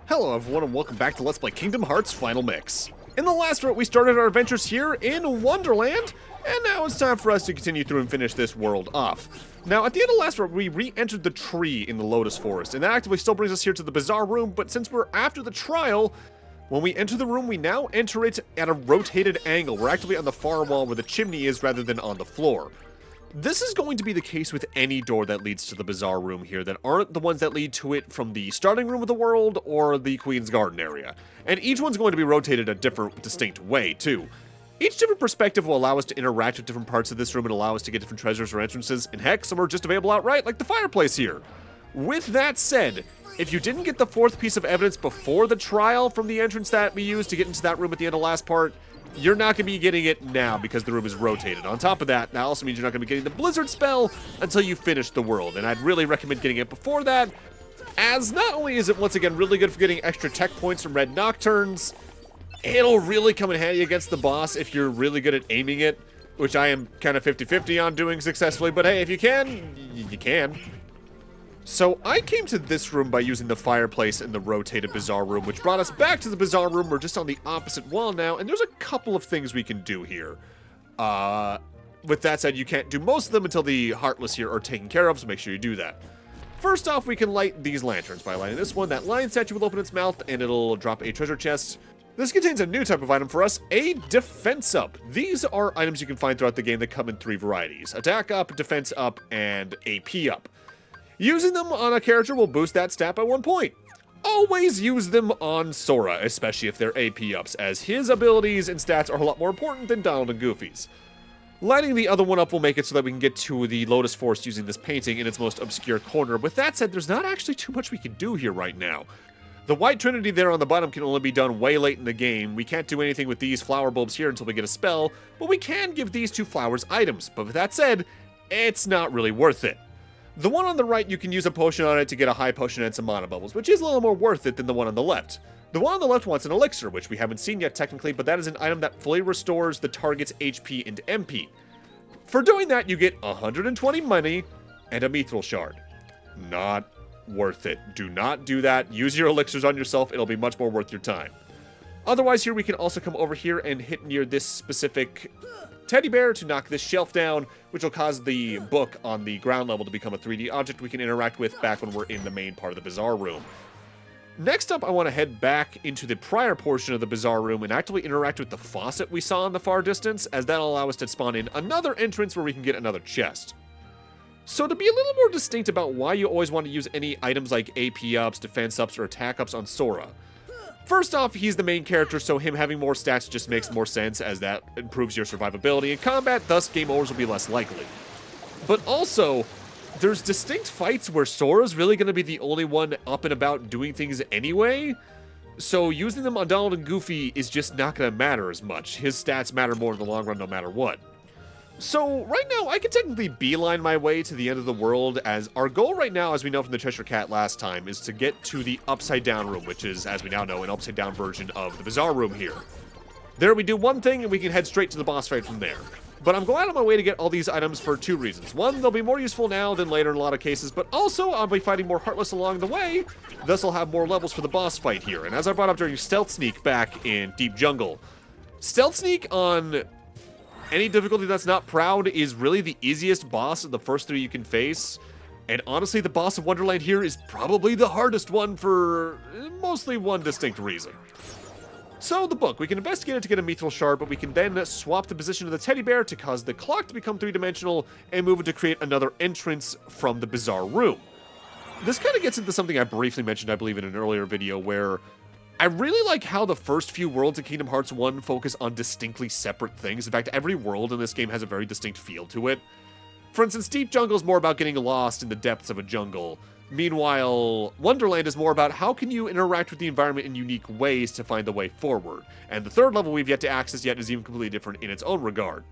Hello everyone and welcome back to Let's Play Kingdom Hearts Final Mix. In the last route we started our adventures here in Wonderland, and now it's time for us to continue through and finish this world off. Now at the end of last route we re-entered the tree in the Lotus Forest, and that actively still brings us here to the Bazaar Room, but since we're after the trial, when we enter the room we now enter it at a rotated angle. We're actively on the far wall where the chimney is rather than on the floor. This is going to be the case with any door that leads to the Bazaar Room here that aren't the ones that lead to it from the starting room of the world or the Queen's Garden area. And each one's going to be rotated a different, distinct way, too. Each different perspective will allow us to interact with different parts of this room and allow us to get different treasures or entrances, and heck, some are just available outright, like the fireplace here. With that said, if you didn't get the fourth piece of evidence before the trial from the entrance that we used to get into that room at the end of last part, you're not going to be getting it now because the room is rotated. On top of that, that also means you're not going to be getting the Blizzard spell until you finish the world, and I'd really recommend getting it before that, as not only is it once again really good for getting extra tech points from Red Nocturnes, it'll really come in handy against the boss if you're really good at aiming it, which I am kind of 50-50 on doing successfully, but hey, if you can, you can. So I came to this room by using the fireplace in the rotated Bazaar Room, which brought us back to the Bazaar Room. We're just on the opposite wall now, and there's a couple of things we can do here. With that said, you can't do most of them until the Heartless here are taken care of, so make sure you do that. First off, we can light these lanterns. By lighting this one, that lion statue will open its mouth, and it'll drop a treasure chest. This contains a new type of item for us, a defense up. These are items you can find throughout the game that come in three varieties: attack up, defense up, and AP up. Using them on a character will boost that stat by 1 point. Always use them on Sora, especially if they're AP ups, as his abilities and stats are a lot more important than Donald and Goofy's. Lighting the other one up will make it so that we can get to the Lotus Forest using this painting in its most obscure corner. With that said, there's not actually too much we can do here right now. The White Trinity there on the bottom can only be done way late in the game. We can't do anything with these flower bulbs here until we get a spell, but we can give these two flowers items. But with that said, it's not really worth it. The one on the right, you can use a potion on it to get a high potion and some mana bubbles, which is a little more worth it than the one on the left. The one on the left wants an elixir, which we haven't seen yet technically, but that is an item that fully restores the target's HP and MP. For doing that, you get 120 money and a mithril shard. Not worth it. Do not do that. Use your elixirs on yourself. It'll be much more worth your time. Otherwise, here we can also come over here and hit near this specific teddy bear to knock this shelf down, which will cause the book on the ground level to become a 3D object we can interact with back when we're in the main part of the Bazaar Room. Next up, I want to head back into the prior portion of the Bazaar Room and actively interact with the faucet we saw in the far distance, as that'll allow us to spawn in another entrance where we can get another chest. So to be a little more distinct about why you always want to use any items like AP ups, defense ups, or attack ups on Sora. First off, he's the main character, so him having more stats just makes more sense, as that improves your survivability in combat, thus game overs will be less likely. But also, there's distinct fights where Sora's really going to be the only one up and about doing things anyway, so using them on Donald and Goofy is just not going to matter as much. His stats matter more in the long run no matter what. So, right now, I can technically beeline my way to the end of the world, as our goal right now, as we know from the Cheshire Cat last time, is to get to the Upside Down Room, which is, as we now know, an Upside Down version of the Bazaar Room here. There we do one thing, and we can head straight to the boss fight from there. But I'm going out of my way to get all these items for two reasons. One, they'll be more useful now than later in a lot of cases, but also I'll be fighting more Heartless along the way, thus I'll have more levels for the boss fight here. And as I brought up during Stealth Sneak back in Deep Jungle, Stealth Sneak on any difficulty that's not Proud is really the easiest boss of the first three you can face, and honestly the boss of Wonderland here is probably the hardest one for mostly one distinct reason. So the book, we can investigate it to get a mithril shard, but we can then swap the position of the teddy bear to cause the clock to become three-dimensional and move it to create another entrance from the Bazaar Room. This kind of gets into something I briefly mentioned, I believe, in an earlier video, where I really like how the first few worlds of Kingdom Hearts 1 focus on distinctly separate things. In fact, every world in this game has a very distinct feel to it. For instance, Deep Jungle is more about getting lost in the depths of a jungle. Meanwhile, Wonderland is more about how can you interact with the environment in unique ways to find the way forward. And the third level we've yet to access yet is even completely different in its own regard.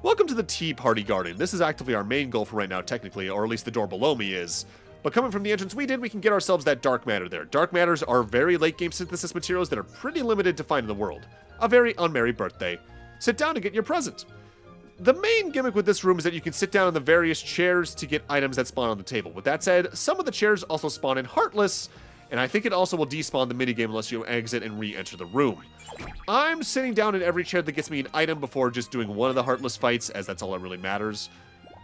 Welcome to the Tea Party Garden. This is actively our main goal for right now, technically, or at least the door below me is. But coming from the entrance we did, we can get ourselves that dark matter there. Dark matters are very late game synthesis materials that are pretty limited to find in the world. A very unmerry birthday. Sit down to get your present. The main gimmick with this room is that you can sit down on the various chairs to get items that spawn on the table. With that said, some of the chairs also spawn in Heartless, And I think it also will despawn the minigame unless you exit and re-enter the room. I'm sitting down in every chair that gets me an item before just doing one of the Heartless fights, as that's all that really matters.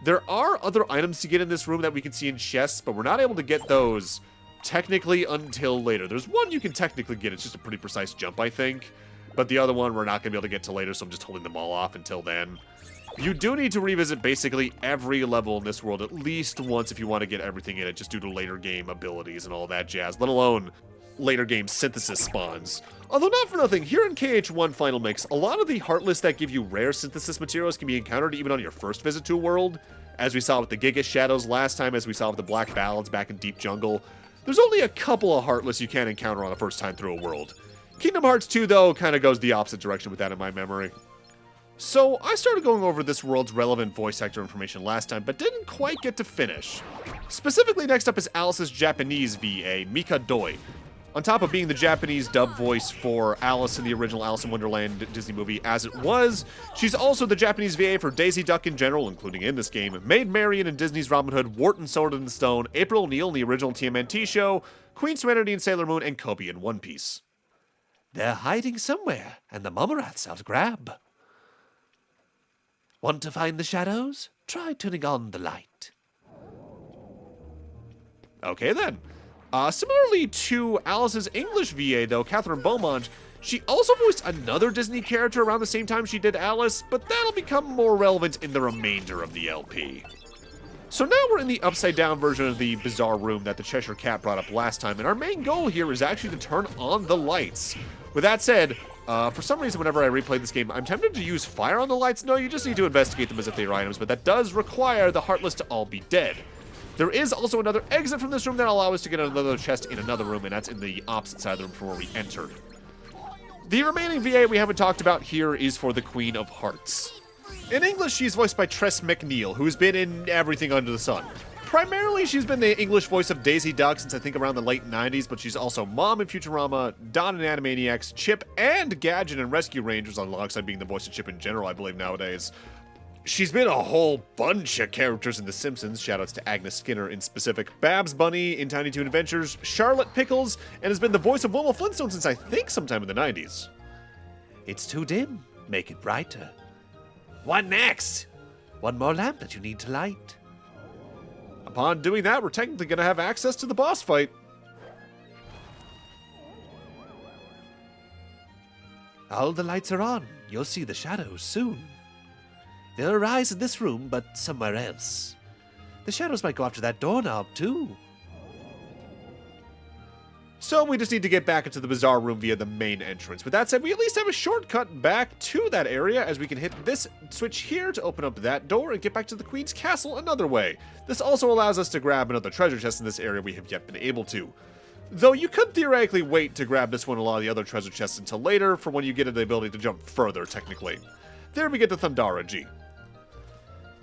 There are other items to get in this room that we can see in chests, but we're not able to get those technically until later. There's one you can technically get, it's just a pretty precise jump, I think. But the other one we're not going to be able to get till later, so I'm just holding them all off until then. You do need to revisit basically every level in this world at least once if you want to get everything in it, just due to later game abilities and all that jazz, let alone later game synthesis spawns. Although not for nothing, here in KH1 Final Mix, a lot of the Heartless that give you rare synthesis materials can be encountered even on your first visit to a world, as we saw with the Giga Shadows last time, as we saw with the Black Ballads back in Deep Jungle. There's only a couple of Heartless you can encounter on the first time through a world. Kingdom Hearts 2, though, kind of goes the opposite direction with that in my memory. So, I started going over this world's relevant voice actor information last time, but didn't quite get to finish. Specifically, next up is Alice's Japanese VA, Mika Doi. On top of being the Japanese dub voice for Alice in the original Alice in Wonderland Disney movie as it was, she's also the Japanese VA for Daisy Duck in general, including in this game, Maid Marian in Disney's Robin Hood, Wart and Sword in the Stone, April O'Neil in the original TMNT show, Queen Serenity in Sailor Moon, and Kobe in One Piece. They're hiding somewhere, and the Momorath's out to grab. Want to find the shadows? Try turning on the light. Okay then. Similarly to Alice's English VA, though, Catherine Beaumont, she also voiced another Disney character around the same time she did Alice, but that'll become more relevant in the remainder of the LP. So now we're in the upside-down version of the bizarre room that the Cheshire Cat brought up last time, and our main goal here is actually to turn on the lights. With that said, for some reason whenever I replay this game, I'm tempted to use fire on the lights. No, you just need to investigate them as if they are items, but that does require the Heartless to all be dead. There is also another exit from this room that'll allow us to get another chest in another room, and that's in the opposite side of the room from where we entered. The remaining VA we haven't talked about here is for the Queen of Hearts. In English, she's voiced by Tress MacNeille, who's been in everything under the sun. Primarily, she's been the English voice of Daisy Duck since I think around the late 90s, but she's also Mom in Futurama, Don in Animaniacs, Chip, and Gadget in Rescue Rangers, alongside being the voice of Chip in general, I believe, nowadays. She's been a whole bunch of characters in The Simpsons, shoutouts to Agnes Skinner in specific, Babs Bunny in Tiny Toon Adventures, Charlotte Pickles, and has been the voice of Wilma Flintstone since I think sometime in the 90s. It's too dim. Make it brighter. What next? One more lamp that you need to light. Upon doing that, we're technically going to have access to the boss fight. All the lights are on. You'll see the shadows soon. They'll arise in this room, but somewhere else. The shadows might go after that doorknob, too. So we just need to get back into the bizarre room via the main entrance. With that said, we at least have a shortcut back to that area, as we can hit this switch here to open up that door and get back to the Queen's Castle another way. This also allows us to grab another treasure chest in this area we have yet been able to. Though you could theoretically wait to grab this one and a lot of the other treasure chests until later, for when you get the ability to jump further, technically. There we get the Thundara G.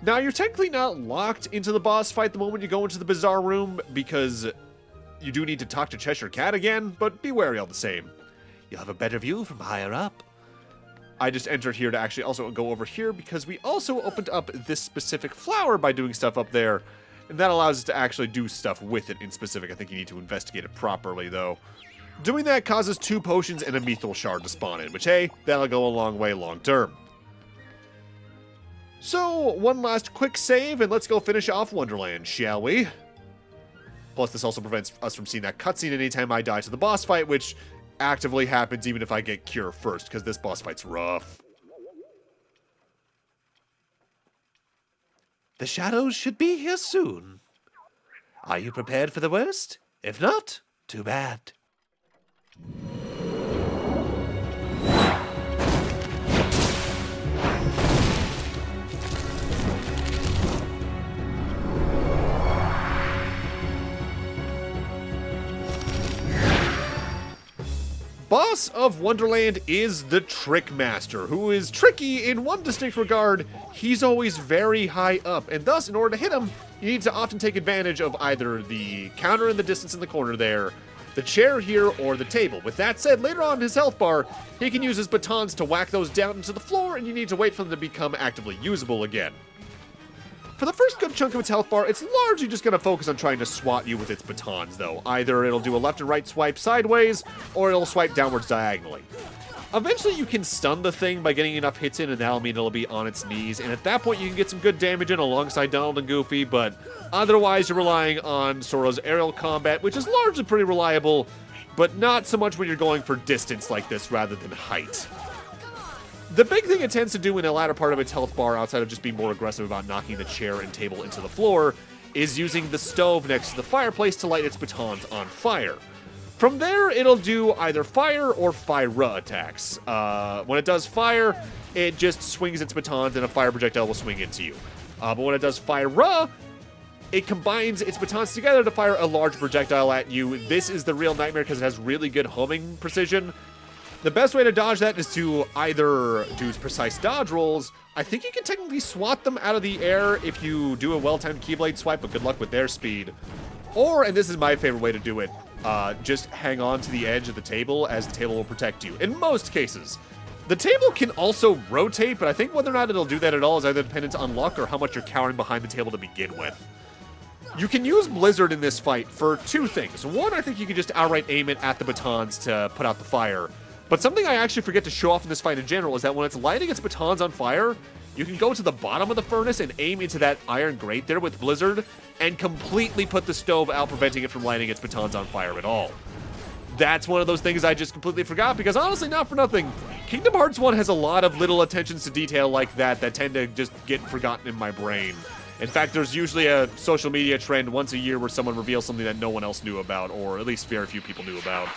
Now, you're technically not locked into the boss fight the moment you go into the bizarre room, because you do need to talk to Cheshire Cat again, but be wary all the same. You'll have a better view from higher up. I just entered here to actually also go over here, because we also opened up this specific flower by doing stuff up there, and that allows us to actually do stuff with it in specific. I think you need to investigate it properly, though. Doing that causes 2 potions and a Mythal Shard to spawn in, which, hey, that'll go a long way long term. So, one last quick save, and let's go finish off Wonderland, shall we? Plus, this also prevents us from seeing that cutscene anytime I die to the boss fight, which actively happens even if I get Cure first, because this boss fight's rough. The shadows should be here soon. Are you prepared for the worst? If not, too bad. Boss of Wonderland is the Trickmaster, who is tricky in one distinct regard. He's always very high up, and thus, in order to hit him, you need to often take advantage of either the counter in the distance in the corner there, the chair here, or the table. With that said, later on in his health bar, he can use his batons to whack those down into the floor, and you need to wait for them to become actively usable again. For the first good chunk of its health bar, it's largely just going to focus on trying to swat you with its batons, though. Either it'll do a left and right swipe sideways, or it'll swipe downwards diagonally. Eventually, you can stun the thing by getting enough hits in, and that'll mean it'll be on its knees. And at that point, you can get some good damage in alongside Donald and Goofy, but otherwise, you're relying on Sora's aerial combat, which is largely pretty reliable, but not so much when you're going for distance like this rather than height. The big thing it tends to do in the latter part of its health bar, outside of just being more aggressive about knocking the chair and table into the floor, is using the stove next to the fireplace to light its batons on fire. From there, it'll do either fire or fire attacks. When it does fire, it just swings its batons and a fire projectile will swing into you. But when it does fire, it combines its batons together to fire a large projectile at you. This is the real nightmare because it has really good homing precision. The best way to dodge that is to either do precise dodge rolls. I think you can technically swat them out of the air if you do a well-timed Keyblade swipe, but good luck with their speed. Or, and this is my favorite way to do it, just hang on to the edge of the table, as the table will protect you. In most cases. The table can also rotate, but I think whether or not it'll do that at all is either dependent on luck or how much you're cowering behind the table to begin with. You can use Blizzard in this fight for two things. One, I think you can just outright aim it at the batons to put out the fire. But something I actually forget to show off in this fight in general is that when it's lighting its batons on fire, you can go to the bottom of the furnace and aim into that iron grate there with Blizzard and completely put the stove out, preventing it from lighting its batons on fire at all. That's one of those things I just completely forgot because honestly, not for nothing, Kingdom Hearts 1 has a lot of little attentions to detail like that tend to just get forgotten in my brain. In fact, there's usually a social media trend once a year where someone reveals something that no one else knew about, or at least very few people knew about.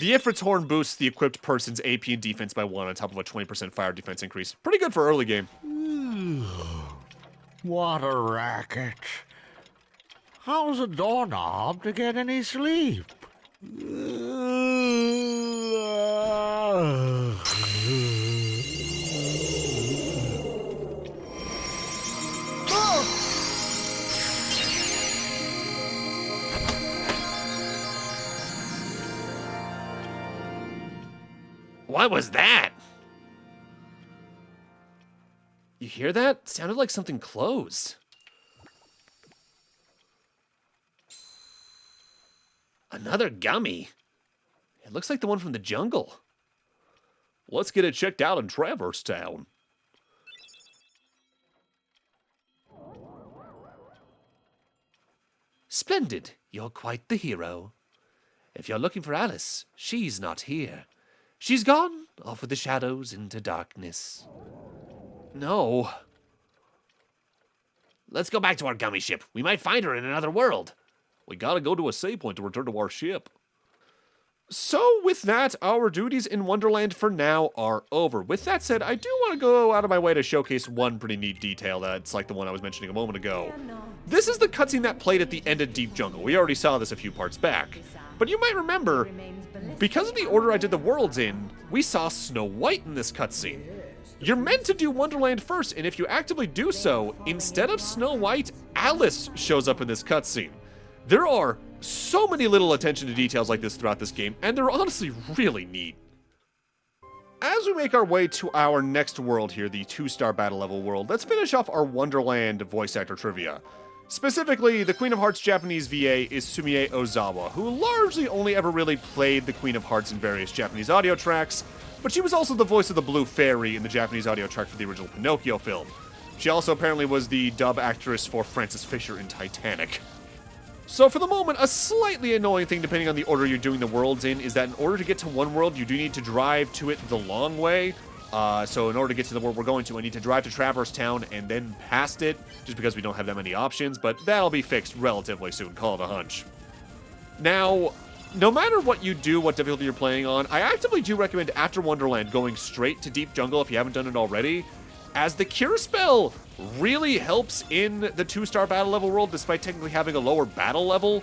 The Ifrit's Horn boosts the equipped person's AP and defense by 1 on top of a 20% fire defense increase. Pretty good for early game. What a racket. How's a doorknob to get any sleep? What was that? You hear that? Sounded like something closed. Another gummy. It looks like the one from the jungle. Let's get it checked out in Traverse Town. Splendid. You're quite the hero. If you're looking for Alice, she's not here. She's gone off with the shadows into darkness. No. Let's go back to our gummy ship. We might find her in another world. We gotta go to a save point to return to our ship. So with that, our duties in Wonderland for now are over. With that said, I do want to go out of my way to showcase one pretty neat detail that's like the one I was mentioning a moment ago. This is the cutscene that played at the end of Deep Jungle. We already saw this a few parts back. But you might remember, because of the order I did the worlds in, we saw Snow White in this cutscene. You're meant to do Wonderland first, and if you actively do so, instead of Snow White, Alice shows up in this cutscene. There are so many little attention to details like this throughout this game, and they're honestly really neat. As we make our way to our next world here, the 2-star battle level world, let's finish off our Wonderland voice actor trivia. Specifically, the Queen of Hearts Japanese VA is Sumie Ozawa, who largely only ever really played the Queen of Hearts in various Japanese audio tracks, but she was also the voice of the Blue Fairy in the Japanese audio track for the original Pinocchio film. She also apparently was the dub actress for Frances Fisher in Titanic. So for the moment, a slightly annoying thing depending on the order you're doing the worlds in is that in order to get to one world, you do need to drive to it the long way. So in order to get to the world we're going to, I need to drive to Traverse Town and then past it, just because we don't have that many options, but that'll be fixed relatively soon, call it a hunch. Now, no matter what you do, what difficulty you're playing on, I actively do recommend after Wonderland going straight to Deep Jungle if you haven't done it already, as the Cure spell really helps in the 2-star battle level world despite technically having a lower battle level.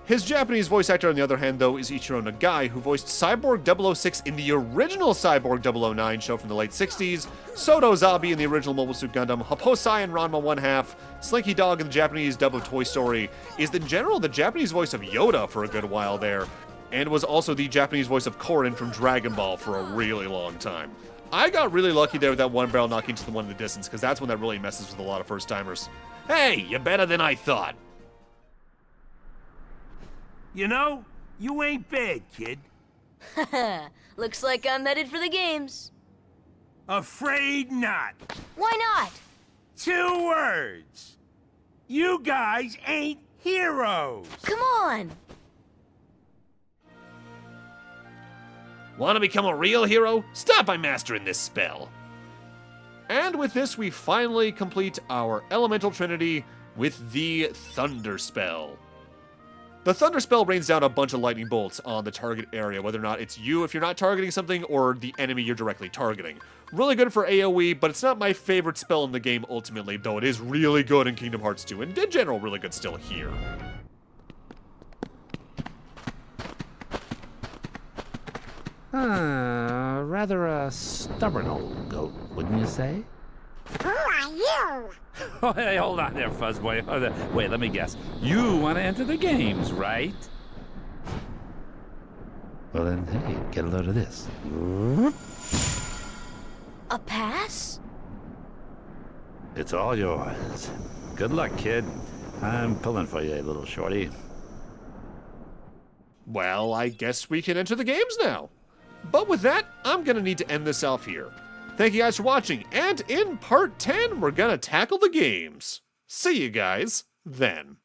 His Japanese voice actor, on the other hand, though, is Ichiro Nagai, who voiced Cyborg 006 in the original Cyborg 009 show from the late 60s, Soto Zabi in the original Mobile Suit Gundam, Happosai in Ranma 1/2, Slinky Dog in the Japanese dub of Toy Story, is in general the Japanese voice of Yoda for a good while there, and was also the Japanese voice of Korin from Dragon Ball for a really long time. I got really lucky there with that one barrel knocking to the one in the distance, because that's when that really messes with a lot of first-timers. Hey, you're better than I thought. You know, you ain't bad, kid. Looks like I'm headed for the games. Afraid not. Why not? 2 words. You guys ain't heroes. Come on! Want to become a real hero? Start by mastering this spell. And with this, we finally complete our elemental trinity with the Thunder Spell. The Thunder Spell rains down a bunch of lightning bolts on the target area, whether or not it's you if you're not targeting something, or the enemy you're directly targeting. Really good for AoE, but it's not my favorite spell in the game ultimately, though it is really good in Kingdom Hearts 2, and in general really good still here. Rather a stubborn old goat, wouldn't you say? Who are you? Oh, hey, hold on there, Fuzzboy. Wait, let me guess. You want to enter the games, right? Well then, hey, get a load of this. A pass? It's all yours. Good luck, kid. I'm pulling for you, little shorty. Well, I guess we can enter the games now. But with that, I'm gonna need to end this off here. Thank you guys for watching, and in part 10, we're gonna tackle the games. See you guys then.